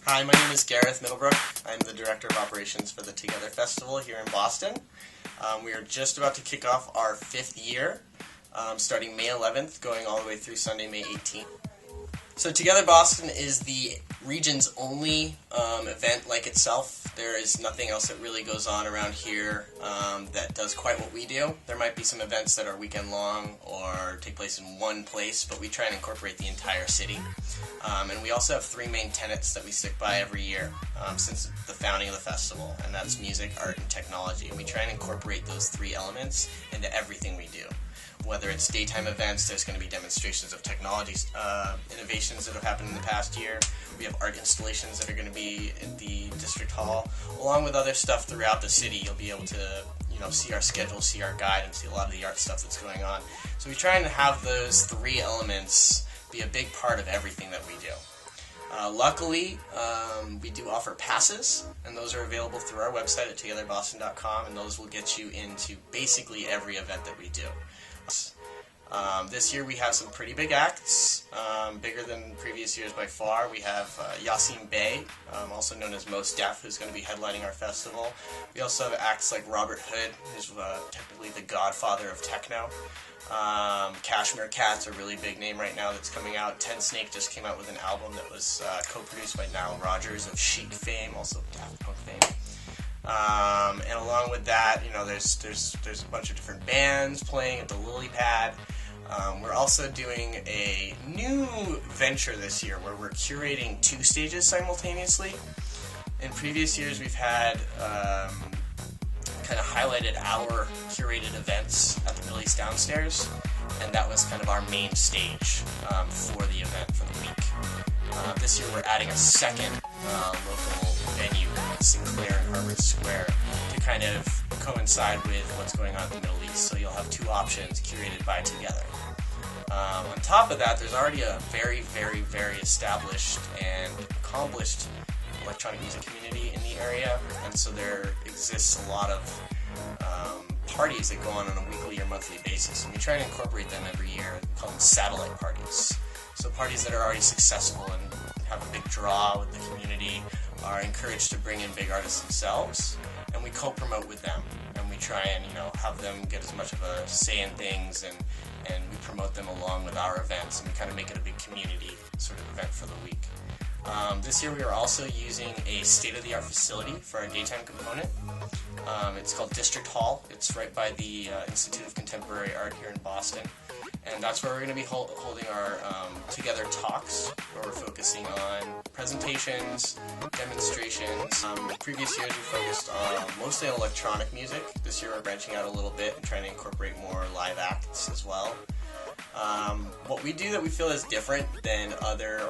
Hi, my name is Gareth Middlebrook. I'm the Director of Operations for the Together Festival here in Boston. We are just about to kick off our 5th year, starting May 11th, going all the way through Sunday, May 18th. So Together Boston is the region's only event like itself. There is nothing else that really goes on around here that does quite what we do. There might be some events that are weekend long or take place in one place, but we try and incorporate the entire city. And we also have 3 main tenets that we stick by every year since the founding of the festival, and that's music, art, and technology. And we try and incorporate those 3 elements into everything we do. Whether it's daytime events, there's going to be demonstrations of technology innovations that have happened in the past year. We have art installations that are going to be in the District Hall, along with other stuff throughout the city. You'll be able to see our schedule, see our guide, and see a lot of the art stuff that's going on. So we try and have those 3 elements be a big part of everything that we do. Luckily, we do offer passes, and those are available through our website at togetherboston.com, and those will get you into basically every event that we do. This year we have some pretty big acts, bigger than previous years by far. We have Yasin Bey, also known as Mos Def, who's going to be headlining our festival. We also have acts like Robert Hood, who's technically the godfather of techno. Cashmere Cat's a really big name right now that's coming out. Ten Snake just came out with an album that was co-produced by Nile Rodgers of Chic fame, also Daft Punk fame. And along with that, there's a bunch of different bands playing at the Lily Pad. We're also doing a new venture this year where we're curating 2 stages simultaneously. In previous years, we've had kind of highlighted our curated events at the Middle East Downstairs, and that was kind of our main stage for the event for the week. This year, we're adding a second local venue, Sinclair and Harvard Square, to kind of coincide with what's going on in the Middle East. So you'll have 2 options curated by Together. On top of that, there's already a very, very, very established and accomplished electronic music community in the area, and so there exists a lot of parties that go on a weekly or monthly basis, and we try and incorporate them every year. We call them satellite parties. So parties that are already successful and have a big draw with the community are encouraged to bring in big artists themselves, and we co-promote with them, and we try and have them get as much of a say in things, and we promote them along with our events, and we kind of make it a big community sort of event for the week. This year we are also using a state-of-the-art facility for our daytime component. It's called District Hall. It's right by the Institute of Contemporary Art here in Boston. And that's where we're going to be holding our Together talks, where we're focusing on presentations, demonstrations. Previous years we focused mostly on electronic music. This year we're branching out a little bit and trying to incorporate more live acts as well. What we do that we feel is different than other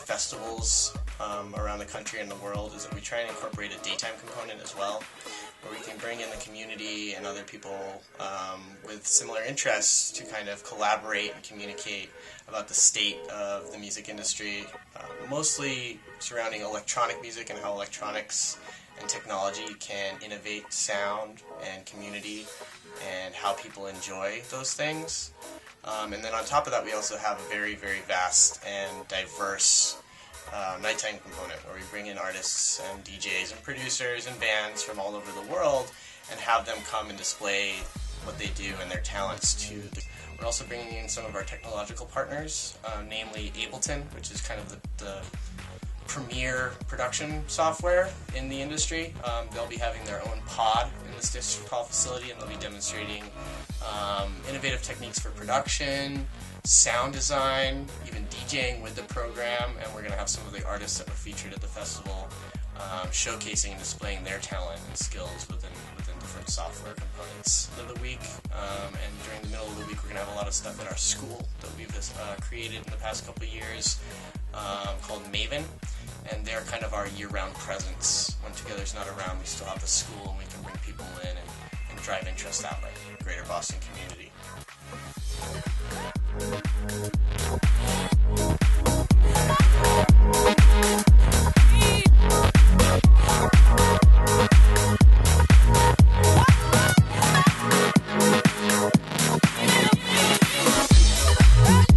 festivals around the country and the world is that we try and incorporate a daytime component as well, where we can bring in the community and other people with similar interests to kind of collaborate and communicate about the state of the music industry, mostly surrounding electronic music and how electronics and technology can innovate sound and community and how people enjoy those things. And then on top of that, we also have a very, very vast and diverse nighttime component where we bring in artists and DJs and producers and bands from all over the world and have them come and display what they do and their talents to the... We're also bringing in some of our technological partners, namely Ableton, which is kind of the premier production software in the industry. They'll be having their own pod in this District Hall facility, and they'll be demonstrating innovative techniques for production, sound design, even DJing with the program, and we're going to have some of the artists that were featured at the festival showcasing and displaying their talent and skills within different software components of the week. And during the middle of the week, we're going to have a lot of stuff at our school that we've created in the past couple of years called Maven, and they're kind of our year-round presence. When Together's not around, we still have the school, and we can bring people in and drive interest that way in the greater Boston community.